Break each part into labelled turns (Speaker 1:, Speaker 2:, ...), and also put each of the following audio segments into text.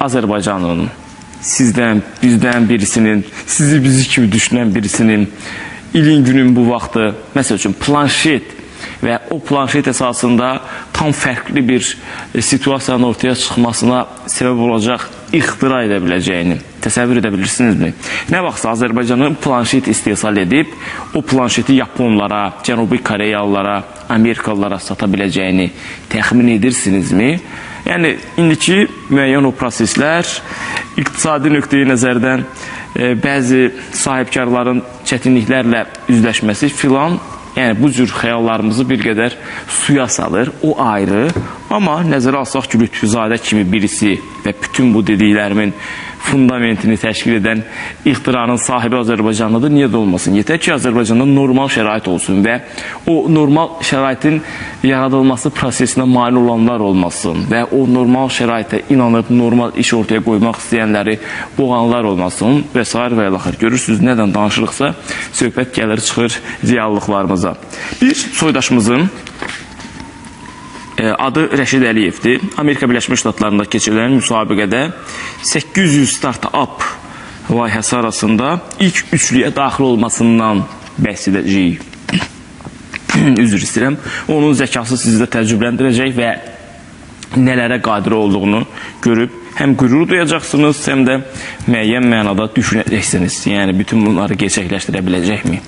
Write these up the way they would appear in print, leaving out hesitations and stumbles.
Speaker 1: Azərbaycanın, sizdən, bizdən birisinin, sizi bizi kimi düşünən birisinin ilin günün bu vaxtı, məsəl üçün planşet və o planşet əsasında tam fərqli bir situasiyanın ortaya çıxmasına səbəb olacaq ixtira edə biləcəyini təsəvvür edə bilirsinizmi? Nə vaxtsa Azərbaycanın planşet istehsal edib, o planşeti Yaponlara, Cənubi Koreyalılara, Amerikalılara sata biləcəyini təxmin edirsinizmi? Yəni, indiki müəyyən o proseslər, iqtisadi nöqteyi nəzərdən bəzi sahibkarların çətinliklərlə üzləşməsi filan, yəni bu cür xəyallarımızı bir qədər suya salır, o ayrı. Amma nəzərə alsaq ki, Lütfüzadə kimi birisi və bütün bu dediklərimin fundamentini təşkil edən ixtiranın sahibi Azərbaycanlıdır, niyə də olmasın? Yetər ki, Azərbaycanda normal şərait olsun və o normal şəraitin yaradılması prosesinə mane olanlar olmasın və o normal şəraitə inanıb normal iş ortaya qoymaq istəyənləri boğanlar olmasın və s. və ilaxır. Görürsünüz, nədən danışırıqsa, söhbət gəlir, çıxır reallıqlarımıza. Bir soydaşımızın adı Rəşid Əliyevdir. Amerika Birləşmiş Ştatlarında keçirilən müsabiqədə 800 start-up layihəsi arasında ilk üçlüyə daxil olmasından bəhs edəcəyik. Üzr istəyirəm. Onun zəkası sizi də təcrübələndirəcək və nələrə qadir olduğunu görüb həm qürur duyacaqsınız, həm də müəyyən mənada düşünəcəksiniz. Yəni, bütün bunları gerçəkləşdirə biləcəkmi?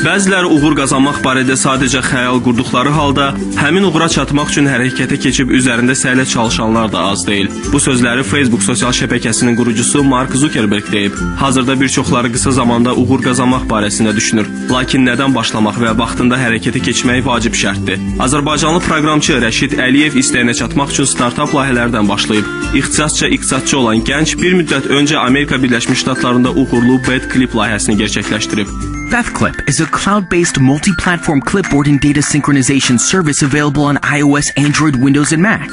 Speaker 2: Bəziləri uğur qazanmaq barədə sadəcə xəyal qurduqları halda, həmin uğura çatmaq üçün hərəkətə keçib üzərində səylə çalışanlar da az deyil. Bu sözləri Facebook sosial şəbəkəsinin qurucusu Mark Zuckerberg deyib. Hazırda bir çoxları qısa zamanda uğur qazanmaq barəsində düşünür. Lakin nədən başlamaq və vaxtında hərəkətə keçmək vacib şərtdir. Azərbaycanlı proqramçı Rəşid Əliyev istəyinə çatmaq üçün startup layihələrdən başlayıb. İqtisadçı olan gənc bir müddət öncə Amerika Birləşmiş Ştatlarında uğurlu BetClip layihəsini gerçəkləşdirib.
Speaker 3: BetClip is a cloud-based multi-platform clipboard and data synchronization service available on iOS, Android, Windows, and Mac.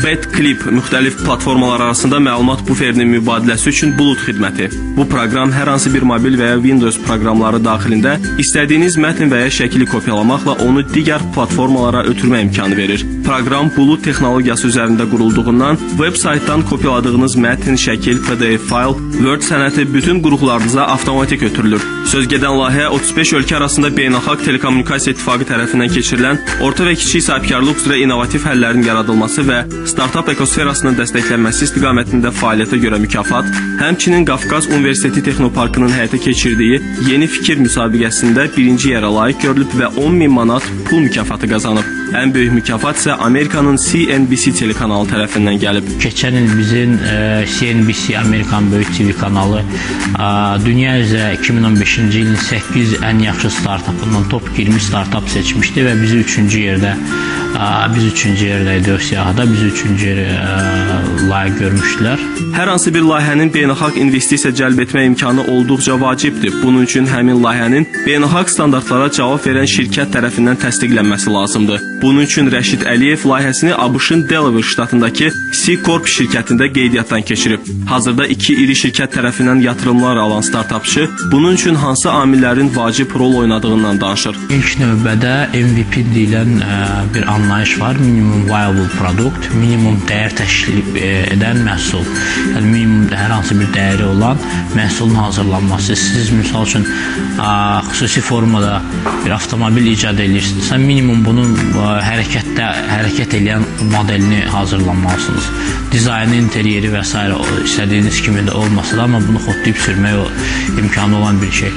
Speaker 2: BetClip müxtəlif platformalar arasında məlumat buferinin mübadiləsi üçün bulut xidməti. Bu proqram hər hansı bir mobil və ya Windows proqramları daxilində istədiyiniz mətn və ya şəkili kopyalamaqla onu digər platformalara ötürmə imkanı verir. Proqram bulut texnologiyası üzərində qurulduğundan web-saytdan kopyaladığınız mətn, şəkil, PDF fayl, Word sənəti bütün qruplarınıza avtomatik ötürülür. Sözgedən layihə 35 ölkə arasında Beynəlxalq Telekommunikasiya İttifaqı tərəfindən keçirilən orta və kiçik sahibkarlıq üzrə innovativ həllərin yaradılması və startup ekosferasının dəstəklənməsi istiqamətində fəaliyyətə görə mükafat, həmçinin Qafqaz Universiteti Texnoparkının həyata keçirdiyi Yeni Fikir müsabiqəsində birinci yerə layiq görülüb və 10.000 manat pul mükafatı qazanıb. Ən böyük mükafat isə Amerikanın CNBC telekanalı tərəfindən gəlib.
Speaker 4: Keçən il bizim CNBC Amerikan böyük TV kanalı dünya üzrə 2015-ci ilin 8 ən yaxşı startupından top 20 startup seçmişdi və bizi 3-cü yerdə idi o siyahıda, bizi 3-cü yeri layiq görmüşdülər.
Speaker 2: Hər hansı bir layihənin beynəlxalq investisiya cəlb etmə imkanı olduqca vacibdir. Bunun üçün həmin layihənin beynəlxalq standartlara cavab verən şirkət tərəfindən təsdiqlənməsi lazımdır. Bunun üçün Rəşid Əliyev layihəsini ABŞ-ın Delaware ştatındakı C-Corp şirkətində qeydiyyatdan keçirib. Hazırda 2 iri şirkət tərəfindən yatırımlar alan startupçı bunun üçün hansı amillərin vacib rol oynadığından danışır.
Speaker 4: İlk növbədə MVP deyilən bir anlayış var. Minimum viable product, minimum dəyər təşkil edən məhsul. Yəni, minimum hər hansı bir dəyəri olan məhsulun hazırlanması. Siz, misal üçün, xüsusi formada bir avtomobil icad edirsinizsə, minimum bunun hərəkət edən modelini hazırlanmalısınız. Dizaynı, interyeri və s. istədiyiniz kimi də olmasa da, amma bunu xodlayıb sürmək imkanı olan bir şey.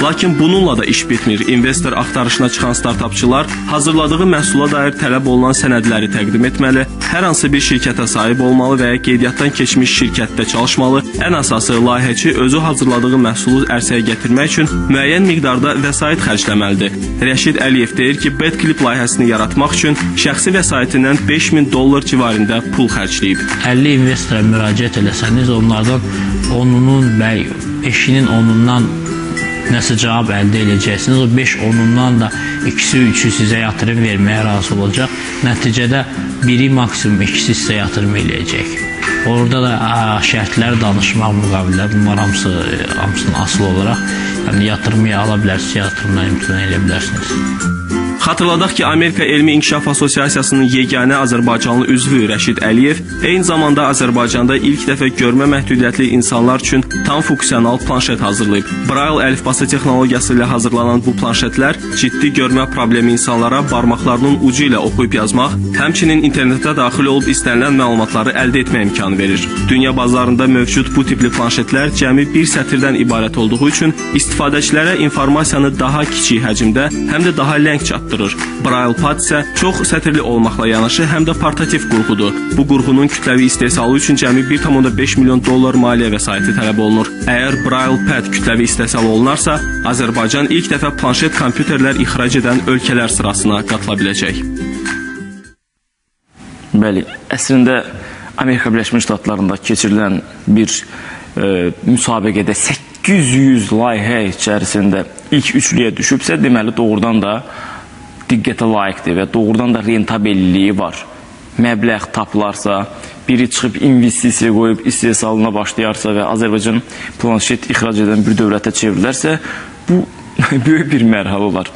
Speaker 2: Lakin bununla da iş bitmir. İnvestor axtarışına çıxan startupçılar hazırladığı məhsula dair tələb olunan sənədləri təqdim etməli, hər hansı bir şirkətə sahib olmalı və ya qeydiyyatdan keçmiş şirkətdə çalışmalı. Ən əsası, layihəçi özü hazırladığı məhsulu ərsəyə gətirmək üçün müəyyən miqdarda vəsait xərcləməlidir. Rəşid Əliyev deyir ki, BetClip layihəsini yaratmaq üçün şəxsi vəsaitindən $5.000 civarında pul xərcləyib.
Speaker 4: 50 investora müraciət eləsəniz, onlardan 10'unun və 5'inin 10'undan nəsə cavab əldə edəcəksiniz. O 5-10'undan da 2-3'ü sizə yatırım verməyə razı olacaq. Nəticədə biri maksimum 2'si sizə yatırım eləyəcək. Orada da şərtlər danışmaq müqavilə, bunlar hamısının asıl olaraq, yəni yatırımı ala bilərsiniz, yatırımdan imtina edə bilərsiniz.
Speaker 2: Xatırladaq ki, Amerika Elmi İnkişaf Assosiasiyasının yeganə Azərbaycanlı üzvü Rəşid Əliyev eyni zamanda Azərbaycanda ilk dəfə görmə məhdudiyyətli insanlar üçün tam funksional planşet hazırlayıb. Braille əlifbası texnologiyası ilə hazırlanan bu planşetlər ciddi görmə problemi insanlara barmaqlarının ucu ilə oxuyub yazmaq, həmçinin internetə daxil olub istənilən məlumatları əldə etmə imkanı verir. Dünya bazarında mövcud bu tipli planşetlər cəmi bir sətirdən ibarət olduğu üçün istifadəçilərə informasiyanı daha kiçik həcmdə, həm də daha ləng çatdırır. Braille Pad isə çox sətirli olmaqla yanaşı həm də portativ qurğudur. Bu qurğunun kütləvi istehsalı üçün cəmi 1,5 milyon dollar maliyyə vəsaiti tələb olunur. Əgər Braille Pad kütləvi istehsal olunarsa, Azərbaycan ilk dəfə planşet kompüterlər ixrac edən ölkələr sırasına qatıla biləcək.
Speaker 1: Bəli, əslində Amerika Birləşmiş Ştatlarında keçirilən bir müsabiqədə 800 layihə içərisində ilk üçlüyə düşübsə, deməli doğrudan da diqqətə layiqdir və doğrudan da rentabelliyi var. Məbləğ tapılarsa, biri çıxıb investisiya qoyub istehsalına başlayarsa və Azərbaycan planşet ixrac edən bir dövlətə çevrilərsə, bu böyük bir mərhələ olar.